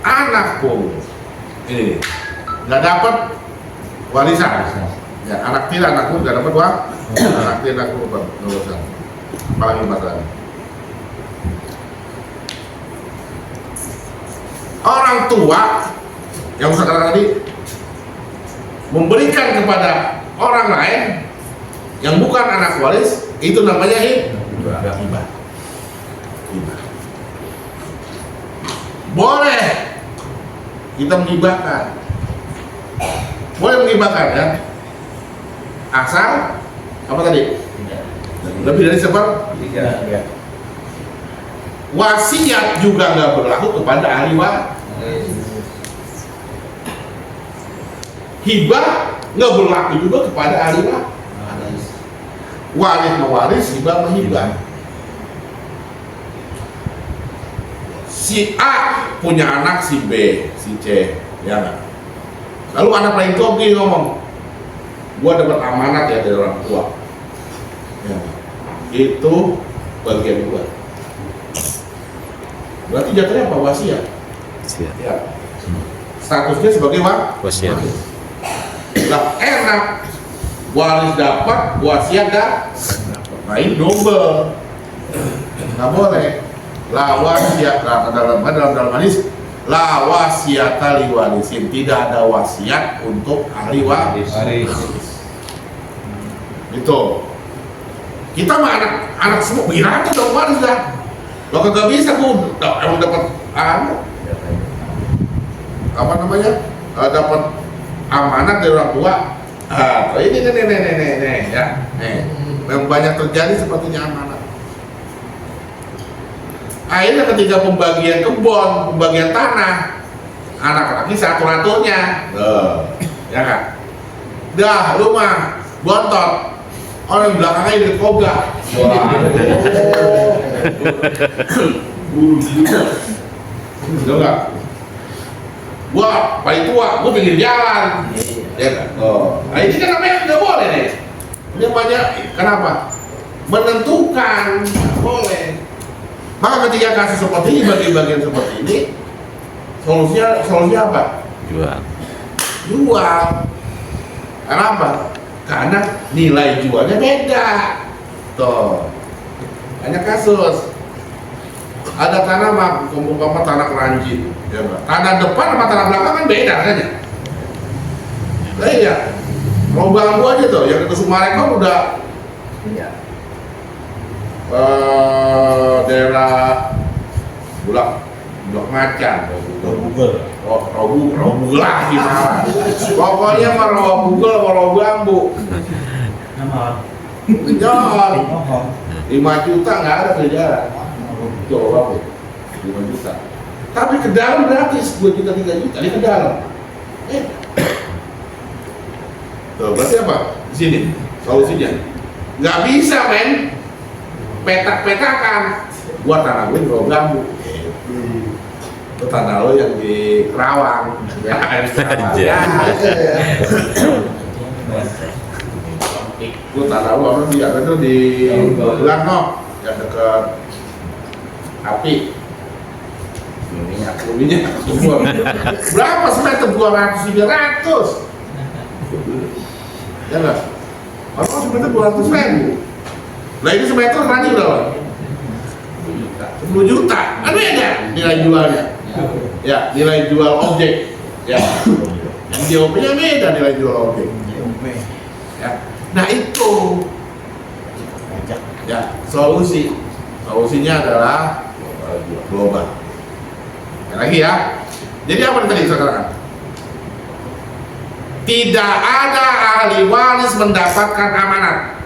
anak pung ini nggak dapat warisan. Ya, anak til, anak pung nggak dapat uang. Anak til, anak pung nggak warisan. Apalagi masalah orang tua yang sekarang tadi memberikan kepada orang lain yang bukan anak waris, itu namanya hibah. Boleh kita menghibahkan, boleh menghibahkan ya, asal apa tadi? Lebih dari sepertiga. Wasiat juga nggak berlaku kepada ahli waris. Hibah nggak berlaku juga kepada ahli waris. Waris mewaris, hibah menghibah. Si A punya anak, si B, si C, ya nggak? Lalu anak lain tua begini ngomong, gua dapat amanat ya dari orang tua. Ya, itu bagian gua. Berarti jatuhnya apa? Wasiat. Ya. Statusnya sebagai
wasiat.
Lah enak, waris dapat, wasiat dah. Nah ini double, nggak boleh. La wasiat dalam hadis, la wasiat li warisin, tidak ada wasiat untuk ahli waris. Itu. Kita mah anak semua bilang aja dong waris dah. Lo kagak bisa bu, emang dapat apa namanya? Dapat amanat dari orang tua. Ini ya. Yang banyak terjadi sepertinya amanat. Akhirnya ketika pembagian kebun, pembagian tanah, anak laki satu-satunya, ya kan? Dah, lu mah bontot. Orang belakangnya di koga. Udah nggak? Gua paling tua, gua pinggir jalan. Ya kan? Nah ini kan namanya nggak boleh nih. Ini banyak. Kenapa? Menentukan, nggak boleh. Maka ketika kasus seperti ini, bagian-bagian seperti ini, solusinya apa? Jual. Kenapa? Karena nilai jualnya beda. Tuh, banyak kasus. Ada tanah umpama tanah keranji, ya, tanah depan sama tanah belakang kan beda kan ya? Nah, iya. Lubang gua aja tuh, yang ke Sumarekon udah daerah Bulak Macan, Robu lagi malah. Pokoknya mah Robu bambu. Kejar 5 juta nggak ada kejaran. Coba 5 juta. Tapi ke dalam gratis 2 juta 3 juta ini ke dalam. Tuh, berarti apa? Di sini solusinya. Nggak bisa men. Petak-petakan. Buat tanah gue di bambu. Itu tanah lo yang di Kerawang. Ya. Itu tanah lo apa sih? Ada tuh di Bulan no, yang dekat api. Minyak semua. Berapa semeter? 200 300. Ya nggak? Kalau semeter 200.000. Nah ini semeter nanti berapa? 10 juta. Kan beda nilai jualnya. Ya, nilai jual objek. Ya. MJOP-nya beda nilai jual objek. Ya. Nah itu. Ya, solusinya adalah global. Lagi ya. Jadi apa tadi sekarang? Tidak ada ahli waris mendapatkan amanat.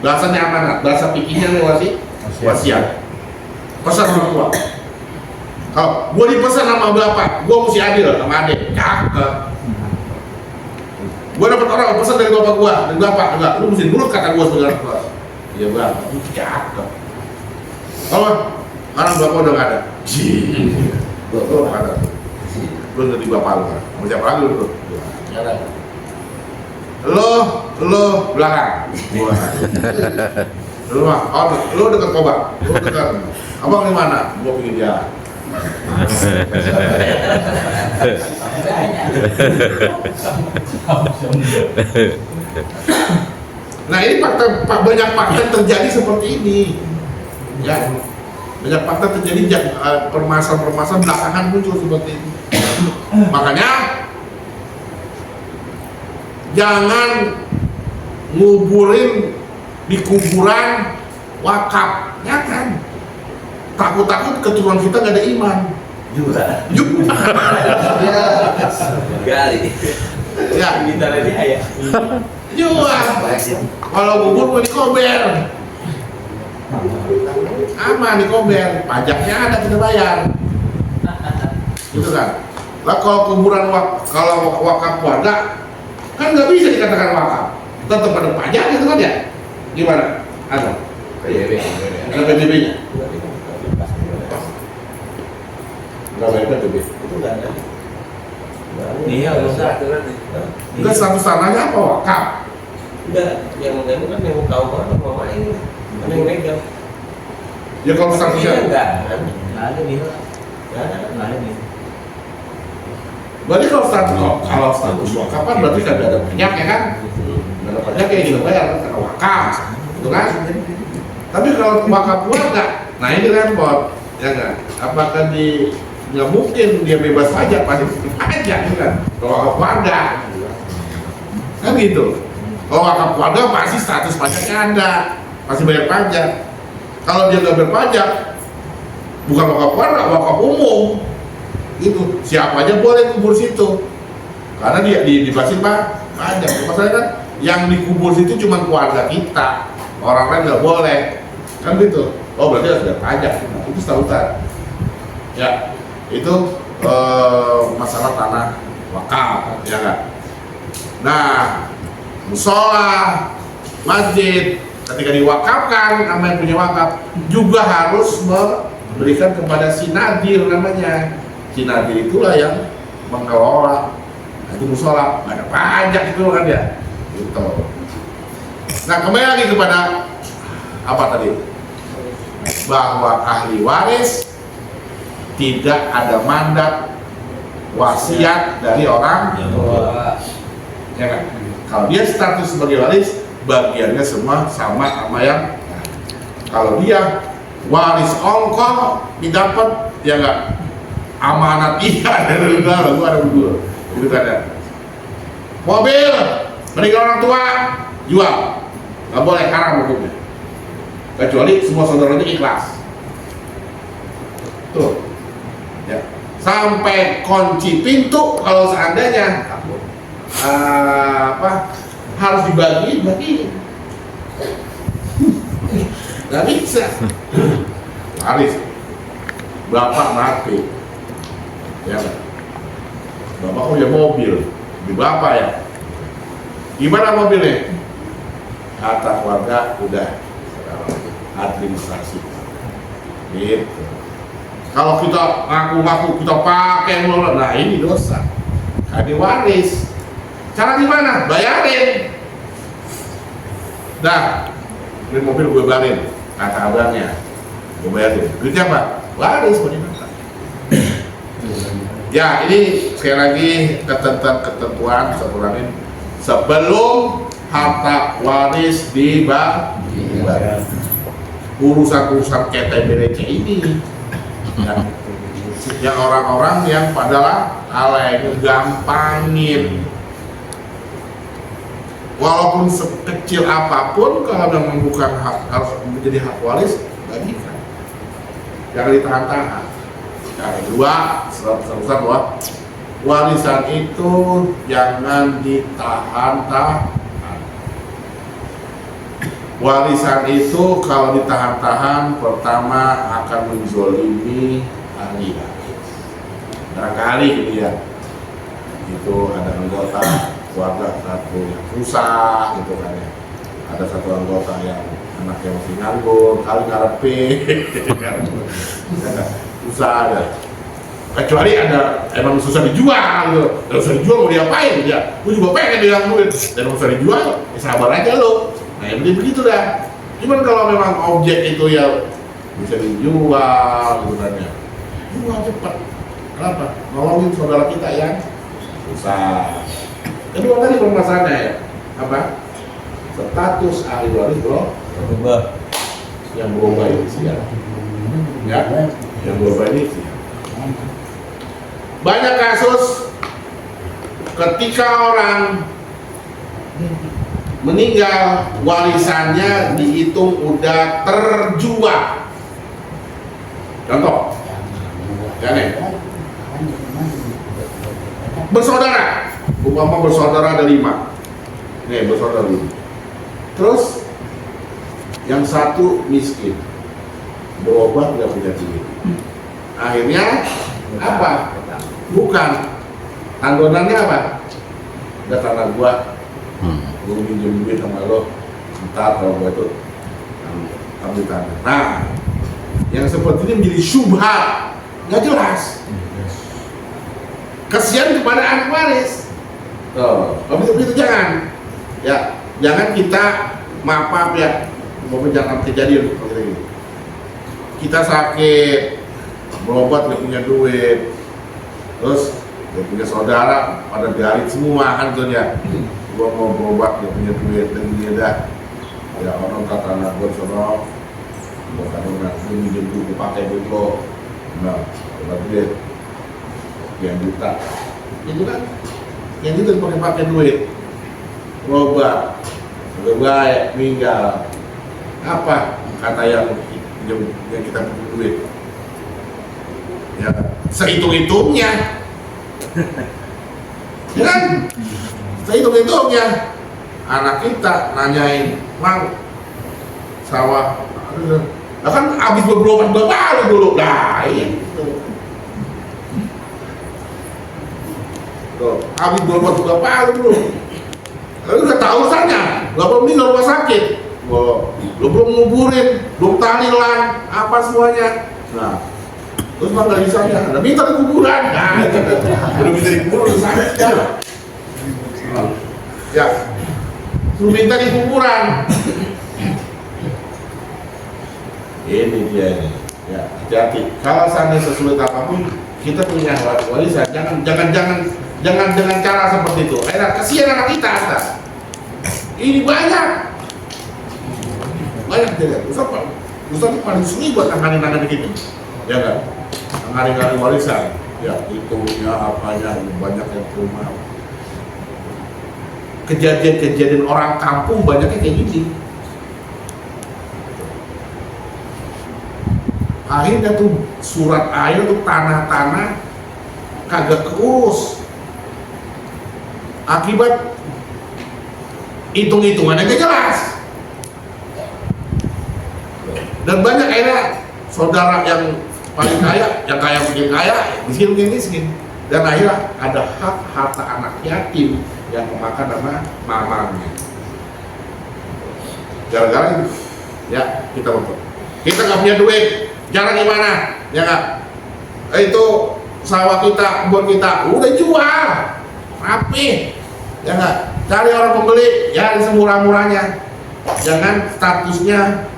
Bahasanya amanat, bahasa fikihnya wasiat. Pesan orang tua. Kalau gua dipesan sama bapak, gua mesti adil sama adik. Cakep. Gua dapat orang pesan dari bapak gua, dari bapak enggak, lu mesti nurut kata gua sebagai orang tua. Iya bang, itu cakep. Kalau orang bapak udah nggak ada, tuh ada. Lu jadi bapak lu, mau siapa lagi lu? Lo belakang. Lu mah, lu dekat Kobar, lu dekat. Abang di mana? Gua pinggir jalan. Nah ini banyak fakta terjadi seperti ini, ya banyak fakta terjadi permasalahan belakangan muncul seperti ini. Makanya jangan nguburin di kuburan wakaf, ya kan? Takut-takut keturunan kita gak ada iman
juga. Gali.
Ya,
Kita lagi ayah.
juga. Kalau kubur mau dikober, aman dikober, pajaknya ada kita bayar, gitu kan? Lah kalau kuburan kalau wakaf warga kan nggak bisa dikatakan wakaf, tetap ada pajak gitu kan ya? Gimana? Ada? Ada PBB-nya? Nggak bayar PBB?
Itu nggak ada.
Iya,
Usah aturan.
Enggak, status tanahnya apa wakaf?
Enggak, yang itu kan yang tahu mana mama ini, mana yang megang.
Ya kalau statusnya
Enggak
ada nih.
Nggak ada nih.
berarti kalau status wakaf kan berarti kan ada pajak ya kan? Ada pajak yang juga bayar karena wakaf, gitu kan? Tapi kalau wakaf warga, nah ini repot, ya kan? Apakah nggak mungkin dia bebas pajak, pasti pajak kan? Kalau wakaf warga, kan gitu. Kalau wakaf warga pasti status pajaknya ada, pasti bayar pajak. Kalau dia nggak berpajak, bukan wakaf warga, wakaf umum, gitu. Siapa aja boleh kubur situ, karena dia dibasin pajak. Masalahnya kan yang dikubur situ cuma keluarga kita, orang lain nggak boleh, kan gitu. Oh berarti harus bayar pajak, itu statutan. Ya, itu masalah tanah wakaf, ya kan? Nah, musola, masjid, ketika diwakafkan sama yang punya wakaf juga harus memberikan kepada sinadir namanya. Sinadir itulah yang mengelola. Nah, itu musola, nggak ada pajak itu kan ya. Gitu. Nah kembali lagi kepada apa tadi? Bahwa ahli waris tidak ada mandat wasiat dari orang tua. Ya kan? Kalau dia status sebagai waris, bagiannya semua sama yang kalau dia waris ongkong didapat, ya enggak amanat iya dari negara, gua ada dulu itu kan ya. Mobil meninggal orang tua jual, nggak boleh, haram hukumnya, kecuali semua saudaranya ikhlas tuh ya. Sampai kunci pintu kalau seandainya harus dibagi nggak bisa. Waris bapak mati, ya bapak punya mobil di bapak ya, gimana mobilnya? Kata keluarga udah administrasi gitu. Kalau kita ngaku-ngaku kita pakai mulu, nah ini dosa, kan waris. Cara gimana? Bayarin. Dah, ini mobil gue bayarin, kata abangnya, gue bayarin. Duitnya apa? Waris, bagaimana? Ya, ini sekali lagi ketentuan sekurangin sebelum harta waris dibagi. Urusan-urusan KTBDC ini, yang orang-orang yang padahal alay gampangin. Walaupun sekecil apapun, kalau memang bukan hak, harus menjadi hak waris, bagikan. Jangan ditahan-tahan. Yang kedua, besar bahwa warisan itu jangan ditahan-tahan. Warisan itu kalau ditahan-tahan, pertama akan menzolimi ahli waris. Barangkali dia itu ada anggota keluarga satu yang susah gitu kan ya. Ada satu anggota yang anaknya masih nganggur, kali ngarepe, susah ada. Kecuali ada emang susah dijual gitu. Kalau susah dijual mau diapain dia? Gue juga pengen bilang duit dan susah dijual, ya sabar aja lo. Nah yang begitu dah. Cuman kalau memang objek itu ya bisa dijual gitu kan ya. Jual cepat. Kenapa? Nolongin saudara kita yang susah. Kedua tadi permasalahannya ya apa? Status ahli waris bro berubah. Yang berubah ini sih ya. Yang berubah ini sih. Banyak kasus ketika orang meninggal, warisannya dihitung udah terjual. Contoh, bersaudara, umpama bersaudara ada 5. Nih bersaudara 5. Terus yang satu miskin, berobat nggak punya duit. Akhirnya apa? Bukan. Tanggungannya apa? Udah tanah gua. Gue minjem duit sama lo, ntar kalau gue itu ambil tanah. Nah, yang seperti ini menjadi syubhat, nggak jelas. Kasihan kepada ahli waris. Begitu jangan. Ya, jangan kita maaf ya, jangan kejadian seperti ini. Kita sakit, berobat nggak punya duit, terus nggak punya saudara, pada garit semua kan tuh ya. Gua mau berobat gak punya duit dan dia dah ya orang kata anak gua sono gua kata anak gua minjem duit pakai duit lo nah dapat duit sekian juta itu kan yang itu pakai duit berobat udah baik meninggal apa kata yang kita punya duit ya sehitung-hitungnya ya kan saya hitung-hitungnya anak kita nanyain mang sawah nah kan habis berobat kali dulu nah itu habis berobat kali dulu lalu udah tahu urusannya gak perlu di rumah sakit lo belum nguburin belum tahlilan apa semuanya nah terus bang gak bisa ya minta di kuburan nah udah bisa di kuburan udah sakit ya, lu minta di kuburan. Ini dia ini. Ya, hati-hati. Kalau seandainya sesulit apapun, kita punya warisan. Jangan dengan cara seperti itu. Kasihan anak kita. Ini banyak tidak. Ustaz paling sulit buat tangani gitu. Ya kan? Tangani warisan. Ya, itunya apanya banyak yang rumah. Kejadian-kejadian orang kampung banyaknya kayak gini. Akhirnya tuh surat air tuh tanah-tanah kagak keurus. Akibat hitung-hitungannya gak jelas. Dan banyak akhirnya saudara yang paling kaya, yang kaya makin kaya, miskin. Dan akhirnya ada hak harta anak yatim yang kemakan sama mamanya. Gara-gara itu, ya kita nggak punya duit, jalan gimana? Ya nggak? Itu sawah kita, kebun kita, udah jual, rapi, ya nggak? Cari orang pembeli, ya semurah-murahnya. Jangan statusnya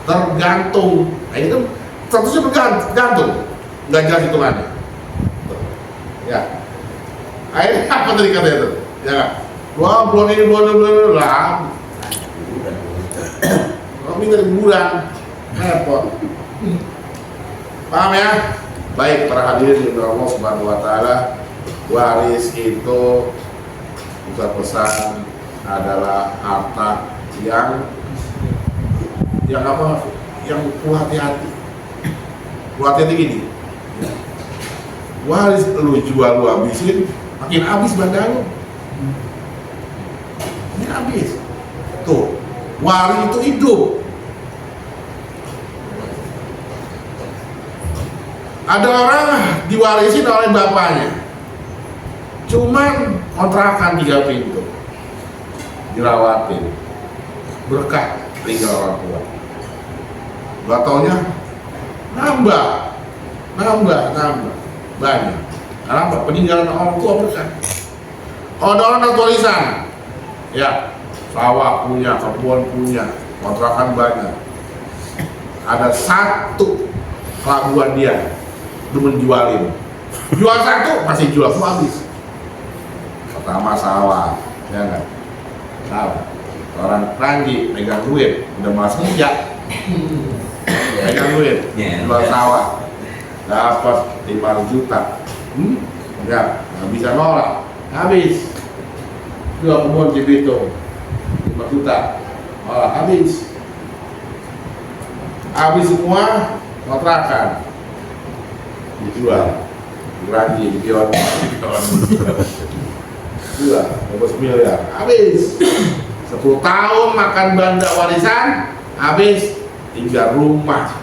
tergantung. Nah ini kan statusnya tergantung, nggak jelas hitungannya. Ya, akhirnya apa tadi kata itu? Ya, wah belum ini lah. Kalau minta liburan, repot. Paham ya? Baik para hadirin di Allah Subhanahu Wa Taala, waris itu Ustaz pesan adalah harta yang apa? Yang hati-hati. Hati-hati gini. Waris lu jual lu habisin, makin habis banda lu. Ini habis. Tuh, waris itu hidup. Ada orang diwarisin oleh bapaknya, cuman kontrakan 3 pintu, dirawatin, berkah tinggal orang tua. Gak taunya nambah, banyak. Kenapa? Peninggalan orang tua berkah. Kalau ada orang tulisan, ya sawah punya, kebun punya, kontrakan banyak. Ada satu kelakuan dia, menjualin. Jual satu, masih jual semua habis. Pertama sawah, ya enggak? Sawah. Orang Ranji megang duit, udah malas kerja. Megang duit, jual sawah. Dapat 5 juta. Enggak bisa nolak. Habis. Jual kebun di Bitung 5 juta. Nolak, habis. Habis semua kontrakan. Dijual, Ranji, jual 12 miliar, habis. 10 tahun makan banda warisan, habis. 3 rumah,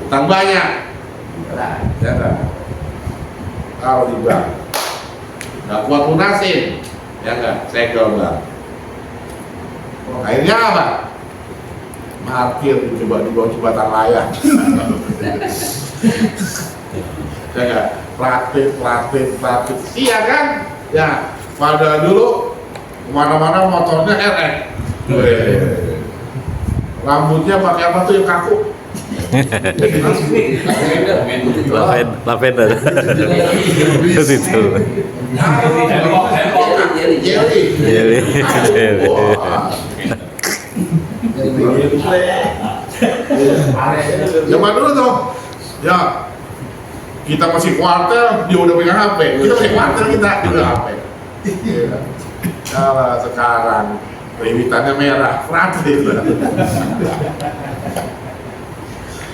utang banyak, ya kan? Kalau di bank, nggak kuat lunasin, ya nggak, segel bank. Akhirnya apa? Parkir dicoba di bawah jembatan layang. Ya kan? Praktik. Iya kan? Ya, pada dulu kemana-mana motornya RX. Rambutnya pakai apa tuh yang kaku?
Lavender. Itu. Jelly.
Zaman dulu tuh, ya kita masih kuartel, dia udah pegang HP. Kita masih kuartel, kita udah HP. Kalau sekarang limitannya merah, praktis.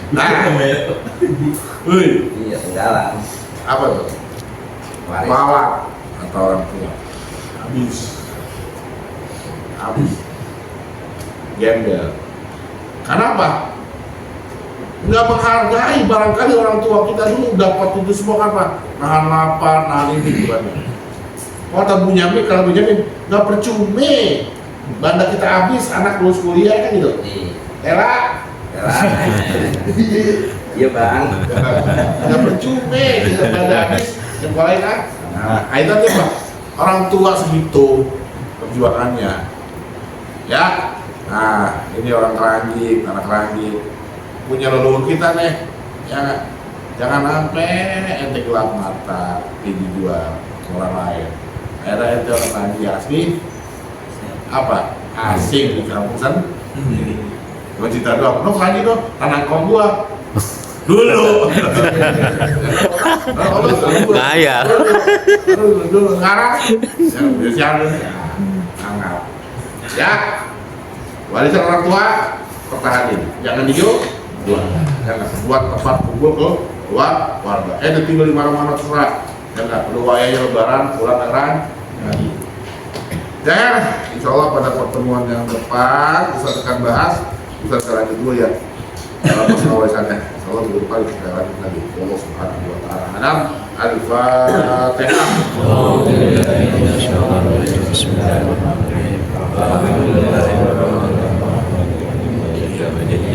Nah,
Iya, tinggalan.
apa tuh? Mawar atau orang tua. Habis. Gembel. Kenapa? Nggak menghargai barangkali orang tua kita dulu dapat itu semua apa? Nahan lapar, nahan ini gimana? Kalau Bunyamin, kalau Bunyamin nggak percuma. Banda kita habis, anak lulus kuliah kan gitu. Ela.
Iya bang.
Nggak percuma kita banda habis, sekolah kan? Nah, itu tuh Pak. Orang tua segitu perjuangannya. Ya. Nah, ini orang Keranji, anak Keranji. Punya leluhur kita nih, ya jangan sampai ente gelap mata dijual orang lain. Akhirnya ente orang Keranji asli apa? Asing di kampung sana. Cuma cerita doang, no Keranji dong, tanah kong gua dulu.
Kaya.
Dulu sekarang, ya biasa anggap. Ya, warisan orang tua pertahanin, jangan dijual. Jangan buat tempat kumpul ke luar warga. Tinggal di mana-mana terserah. Jangan perlu wayanya lebaran, pulang lebaran. Dan insya Allah pada pertemuan yang depan Ustaz akan bahas. Ustaz sekarang dulu ya. Masalah warisannya. Insya Allah minggu depan kita lanjut lagi. Allah Subhanahu Wa Taala. Al-Fatihah.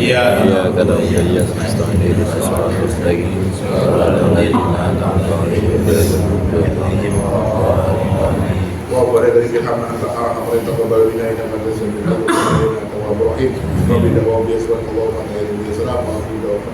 Iya kata iya nasta'in sesuatu lagi
wa barik hamdan ta'ala wa taqabbal minna innaka antas samiul alim wa tawwabur rahim wa bi dawam bi sallallahu alaihi wa sallam wa bi dawam